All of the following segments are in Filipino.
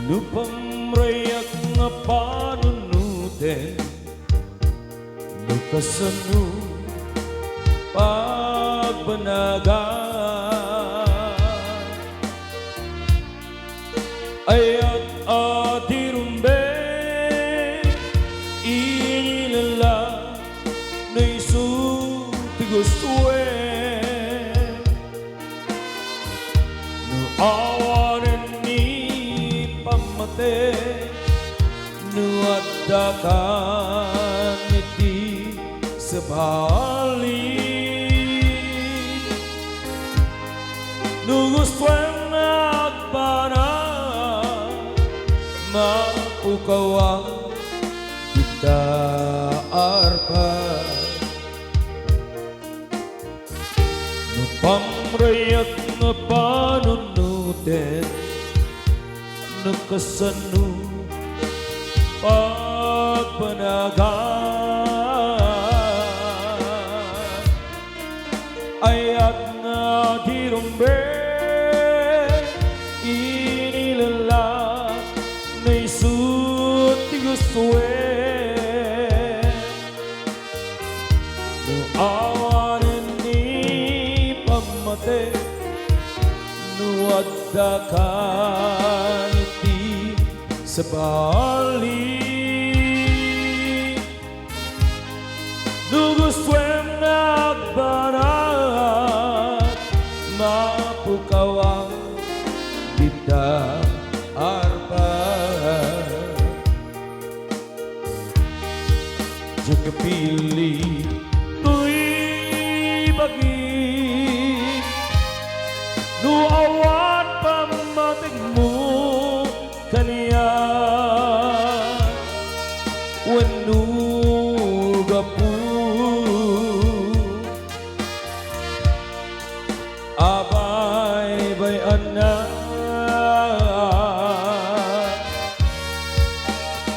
Nu pamrayak nga panunuten, nu kasanu pagbanagan, ayat adirumbe inilala na isu tigustue nu awanen pamate nu adakan iti sebali nu gustuan agbana mapukawang kita arpa nu pamrayat na panunuten nakasanu pagbanagan, ayat nga dirumbe inilala na isut tiguswe nu awanen ni pamate nu adakan sebali nu gustuem nagbarat mapukawang kita arpa juga pilih tuy bagi nu awan pamatigmu kaniya wenu gapu abay bay anak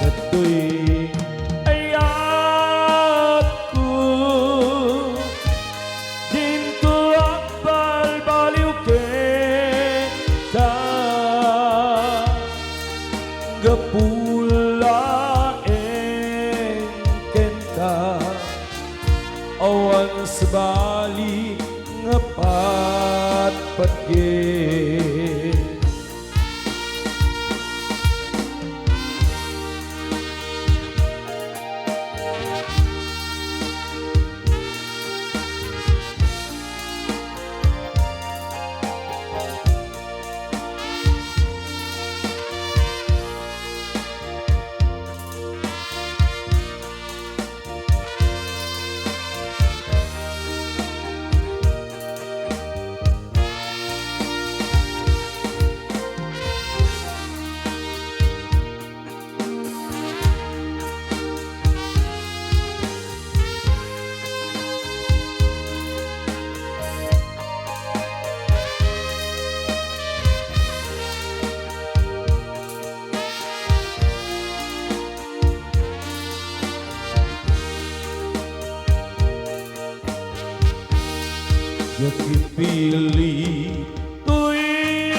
katoy ayatku dinto akbal baliw ka gapula kenta awan sebali ngepat patge Yakipili tuy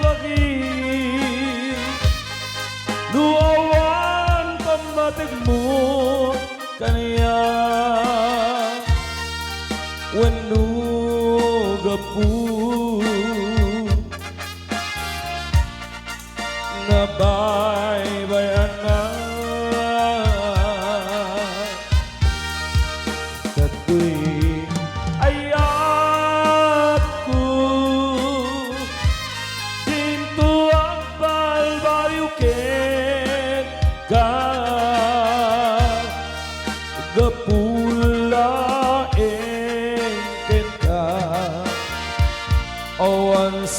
bagi nu awan pamatigmu kaniya wenu gapu nabay-bayan na katoy God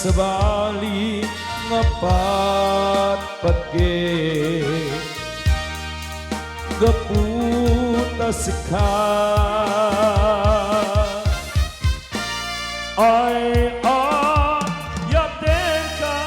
sabali nga patpatge gaputa sika ay ayaten ka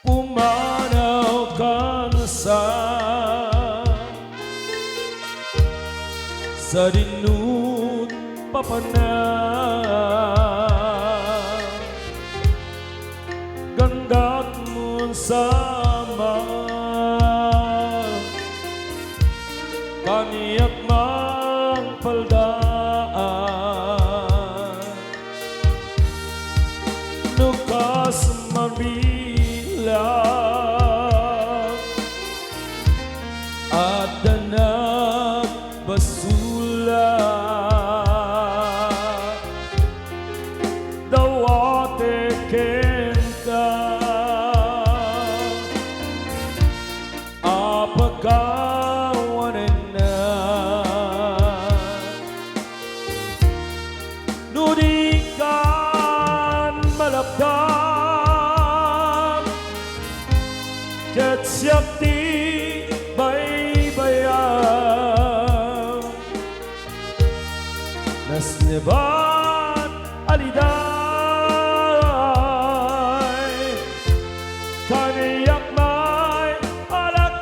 pumanaw ka na sa dinut papanang gandak mo sama kaniyak mang paldaan nukas mabilang at danak basula dawate kenta apagawanan na nudikan malapdan ket siap di baybayan nasnebat aliday kaniyak may alak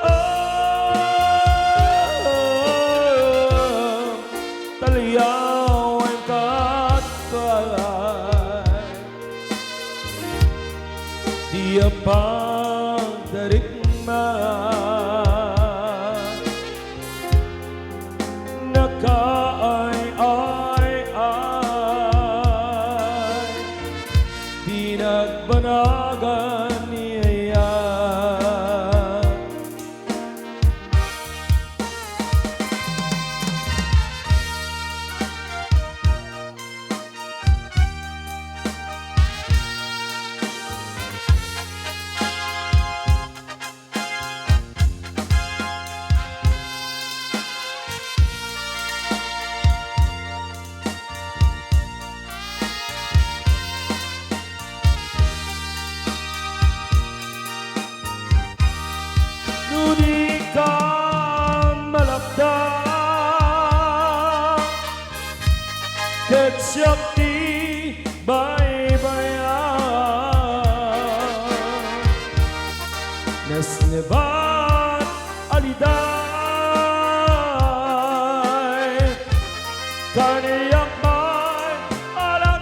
taliyaw ang katwalay di apang darikma di nagbanagan niya nudikan malapdan ket siap di baybayan nasnebat aliday kaniyak may alam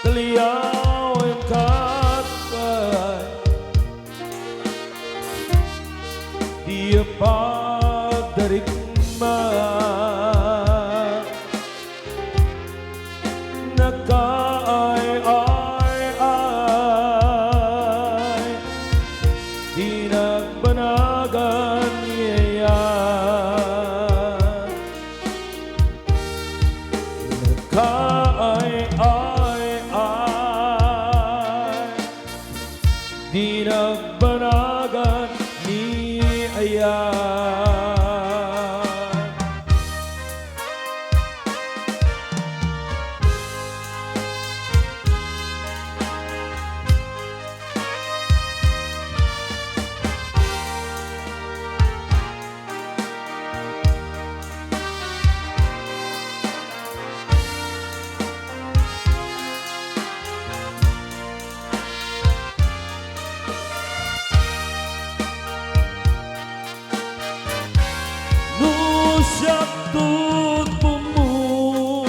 taliyaw ang katwalay di pagdarigma nakaay di nagbanagan niya nakaay di nagbanagan niya Tut pumusay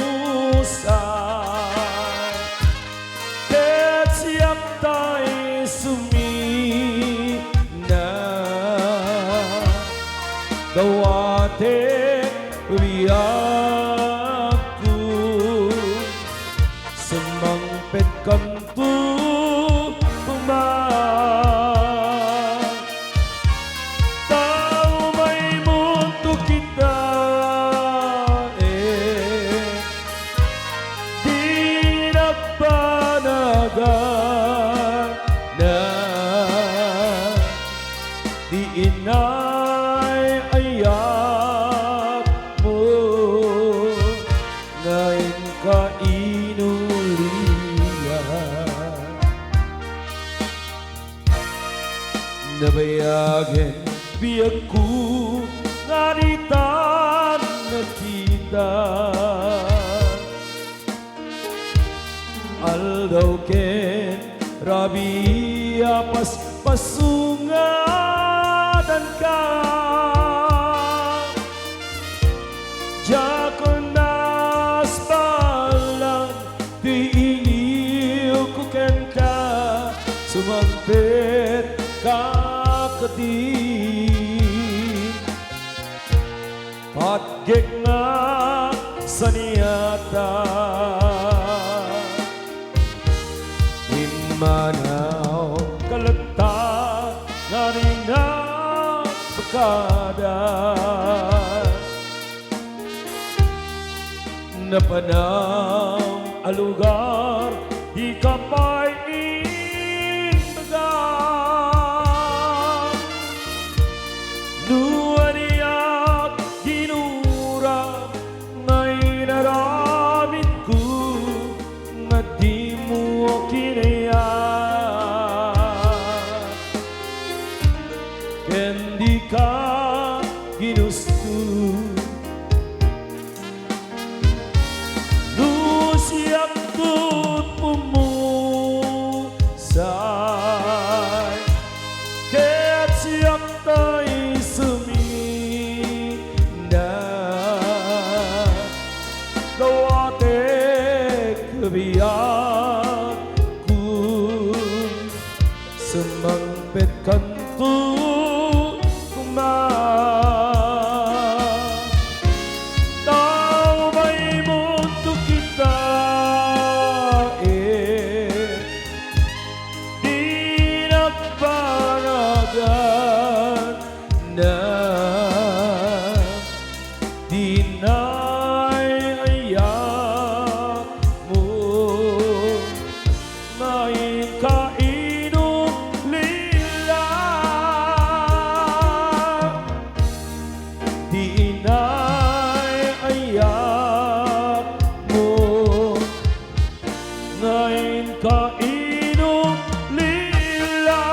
ket siap tay sumina dawate riyaku Niagen biagku ngaritan na kita Aldaw ken rabia pas pasungadan ka Jakon nas balang diiliw ko ken ka Sumampit ka katin Patgek nga sa niyata Manaw kalagta nga rin na pagkada Napanang alugar di ka pa'y indaga Nuaniyak ginura nga'y naramit ko nga di mo kinaya Kendi ka ginusto Nusiyak tut pumusay Kaya't siyak tayo sumina Dawate kabiyak kun Sumangpit kanto Tao may mundo kita Di nagpanagan na dinay-ayak mo Ngayon kainom lila Dinay-ayak mo Ngayon kainom lila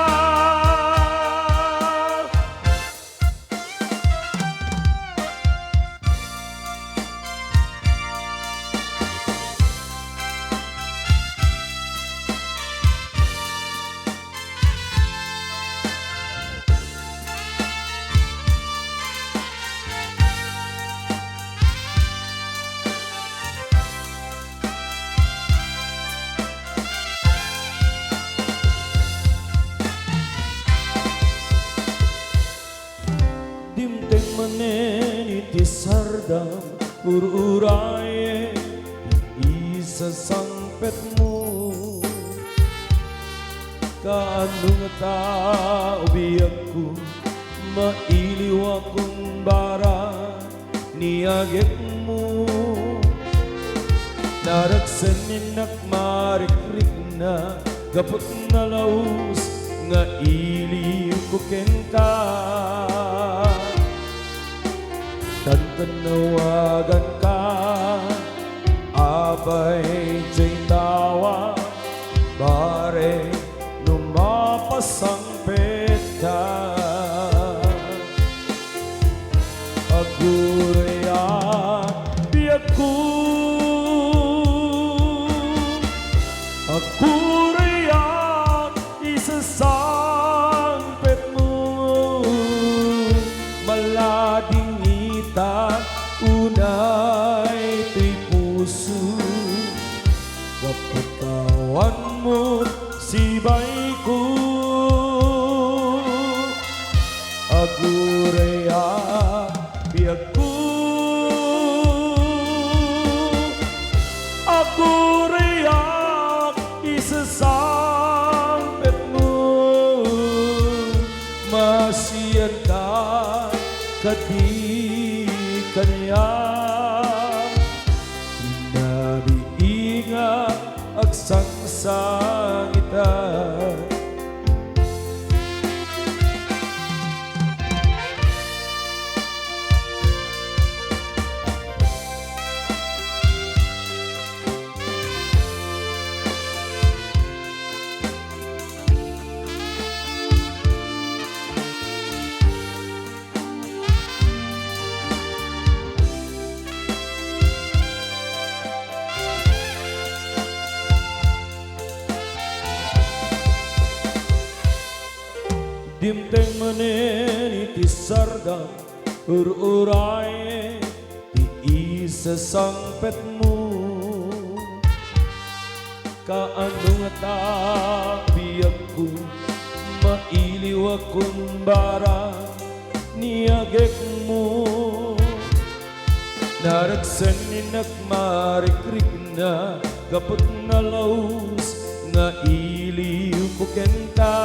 Dimteng manen iti sardam ururaye isa sangpet mo Kaano nga tao biyak ko mailiw akong bara niagek mo Naragsanin nakmarikrik na gapot na laus nga iliw ko kenta Tantanawagan ka Abay jay tawa Bare lumapasang peta Aguraya biyak ko Aguraya isasangpet mo Malading unay to'y puso Kapatawan mo sibay ko Aguraya biyak ko Aguraya isasangpet mo Masiyan ka kadi kanya Inabiinga agsangsangita dimteng menen iti sardam uray ti isa sangpetmu kaano nga tabiag ko mailiw akong bara niagek mo naragsan ni nagmarikrik na kapot nga laus nga iliw ko kenta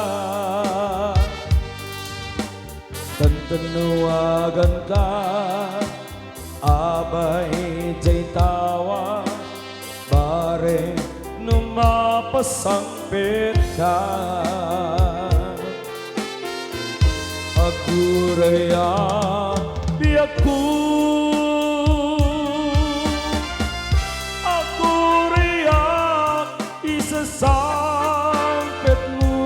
tantanawagan ka abay jay tawa bare numapasangpit ka aguraya biyak ko aguraya isasangpit mo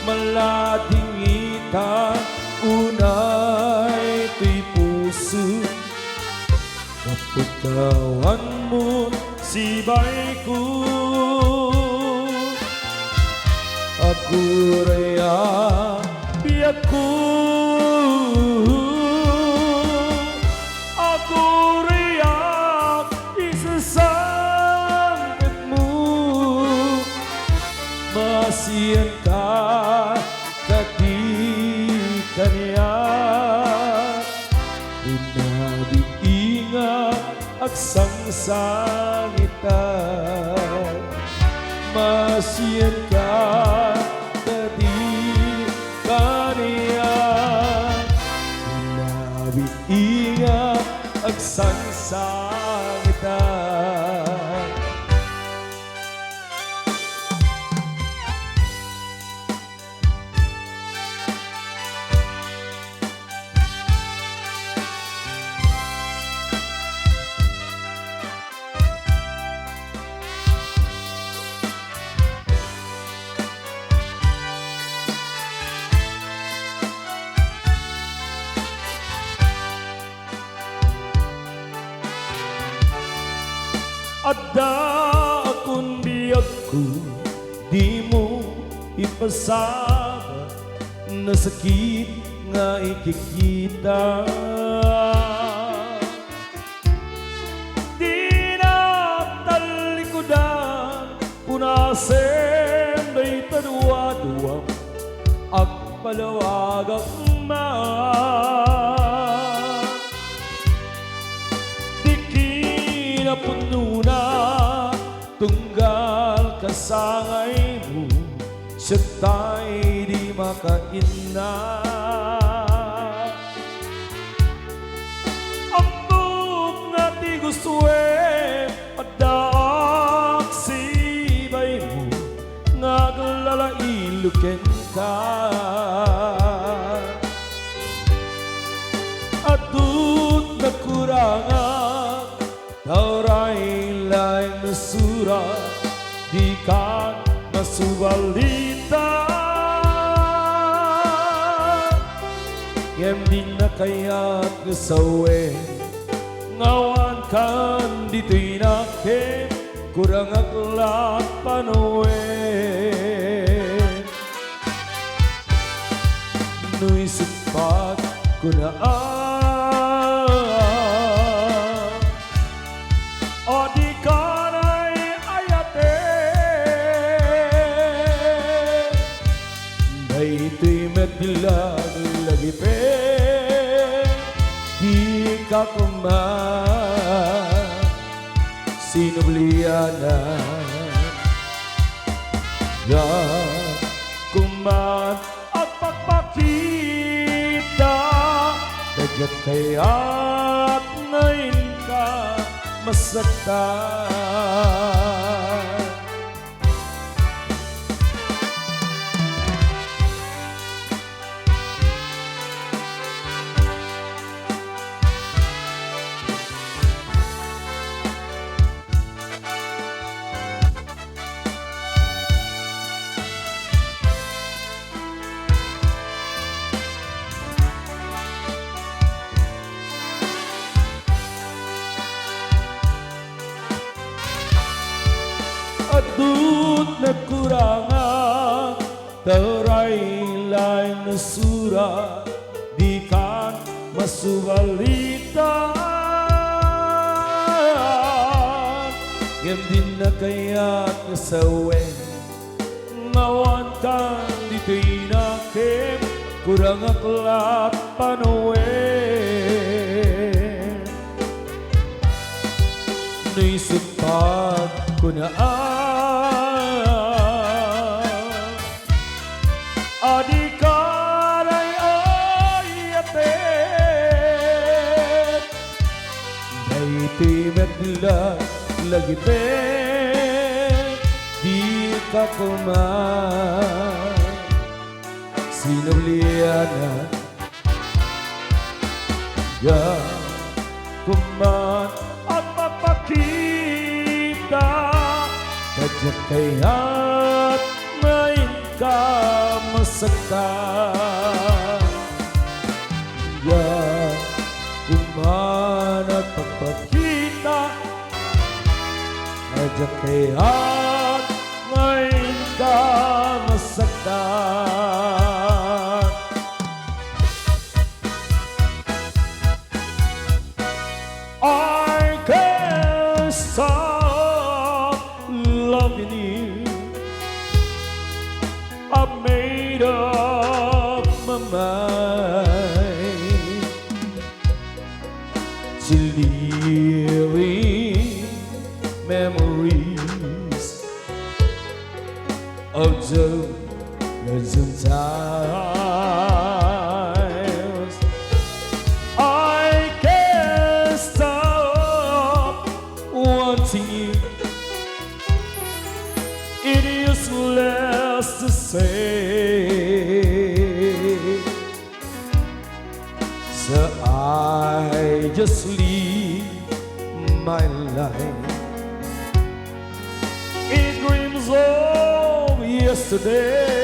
malading ita unay to'y puso kaputawan mo sibay ko aguraya biyak ko aguraya isasangpit mo masiyan ka kadi kaniya inabi-inga agsangsangita masiyan ka kadi kaniya inabi-inga agsangsangita adda akong biyag ko di mo ipasaba na sakit nga ikikita di na talikodan punasen may tadwa-dwa agpalawag ang puno na tunggal kasangay mo siya tayo di makaina ambog nga di gusto padaak sibay mo nga galalailuken ka atut nakurangan Tauray laing nasura di ka masubalita Kem di na kaya't nasawe ngawan kan dito'y nakin kurang aklat panoe nu'y sipat ko na o di ka na'y ayate dahito'y magdilag lagi pe di ka kuman sinubliana ya kuman at pagpakita dagat kaya't ngayon ka masaktan surat di kan masubalitan yang dinakayat na sawen ngawantan di tinakim kurang aklat panuwen naisipag ko na adikaray ayatet naitimet lagi pet di ka kuman sinulianan ya kuman at mapakita kajak kaya't main ka masaktan ya kuman at mapakita kajak kaya't main ka masaktan I can't stop loving you I made up my mind to living memories of the pleasant times I can't stop wanting you it is useless to say so I just live my life in dreams of yesterday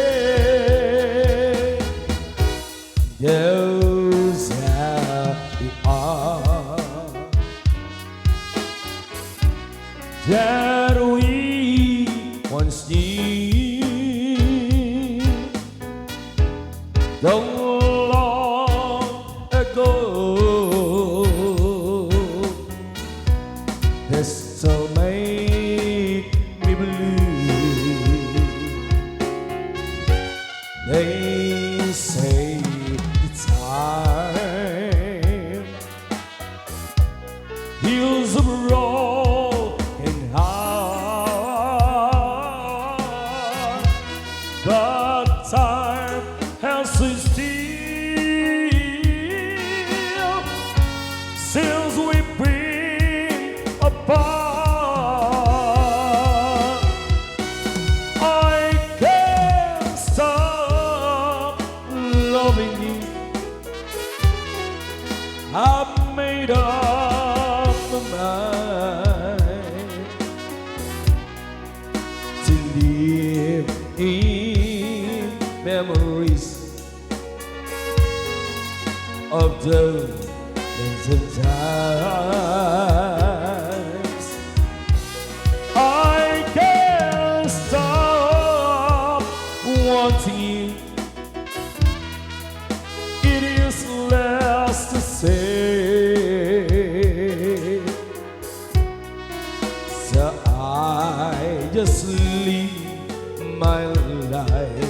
those happy hours that we once knew long ago they still make me believe they say the time heals a broken heart but time has stood still since we've been apart I can't stop loving you I've made up my mind to live in memories of those times I can't stop wanting you it is less to say so I just live my life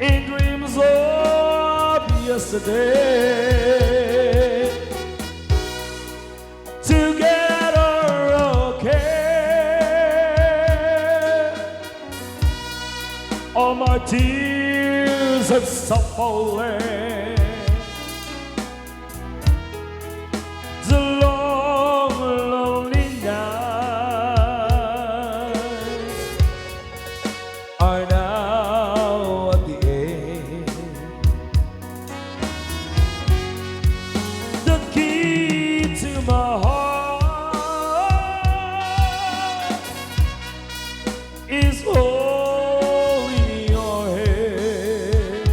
in dreams of yesterday together okay all my tears have stopped falling the long lonely nights are now at the end the key to my heart is holding your hand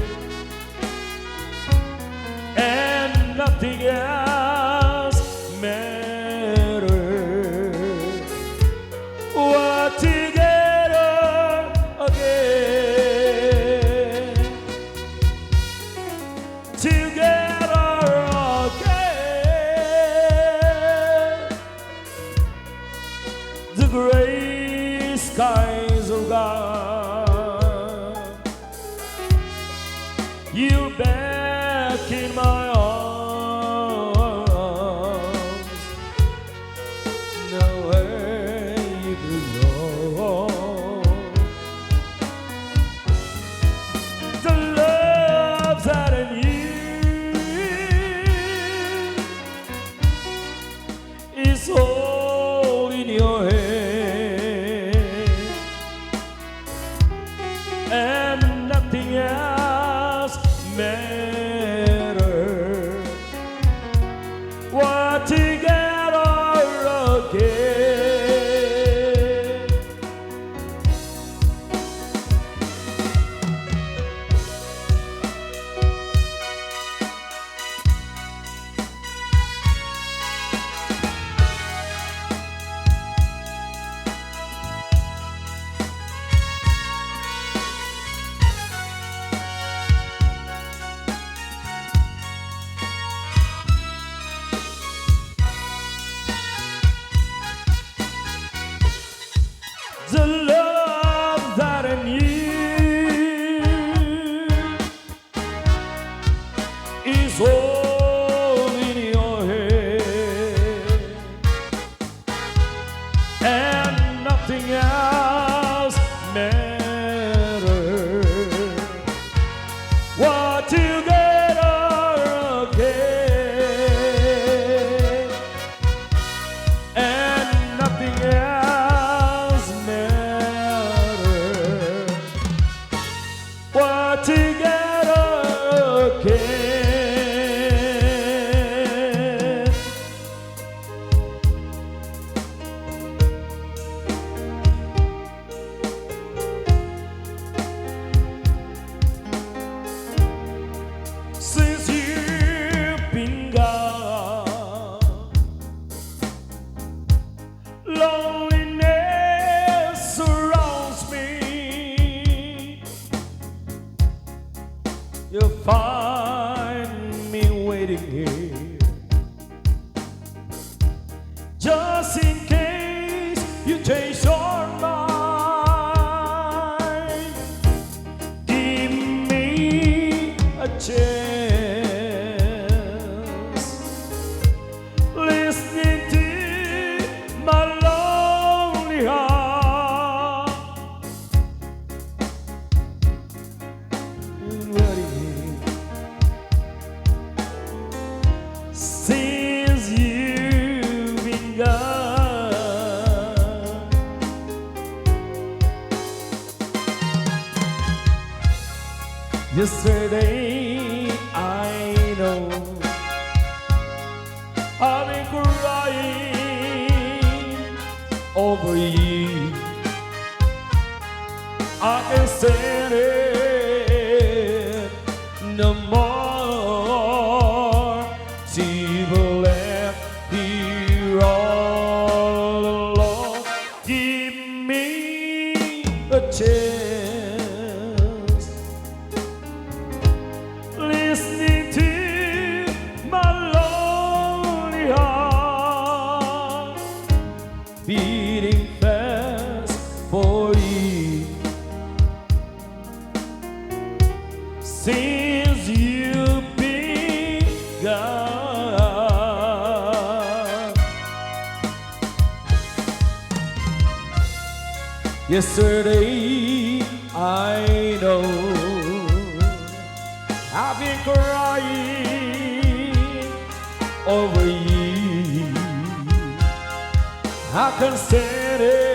back in my arms. Now I belong. The love that I knew is all in your hand, and nothing else matters. We're together again. The love that I knew is all in your head, and nothing else matters. We're together again, and nothing else matters. We're together again. Since you've been gone, loneliness surrounds me. You'll find me waiting here, just in case you change your mind. Give me a chance, listening to my lonely heart, and waiting since you've been gone. Yesterday I know I've been crying over you. I can stand it no more to be left here all alone. Give me a chance, listening to my lonely heart, beating fast for you. Since you've been gone, yesterday I know I've been crying over you. I can't stand it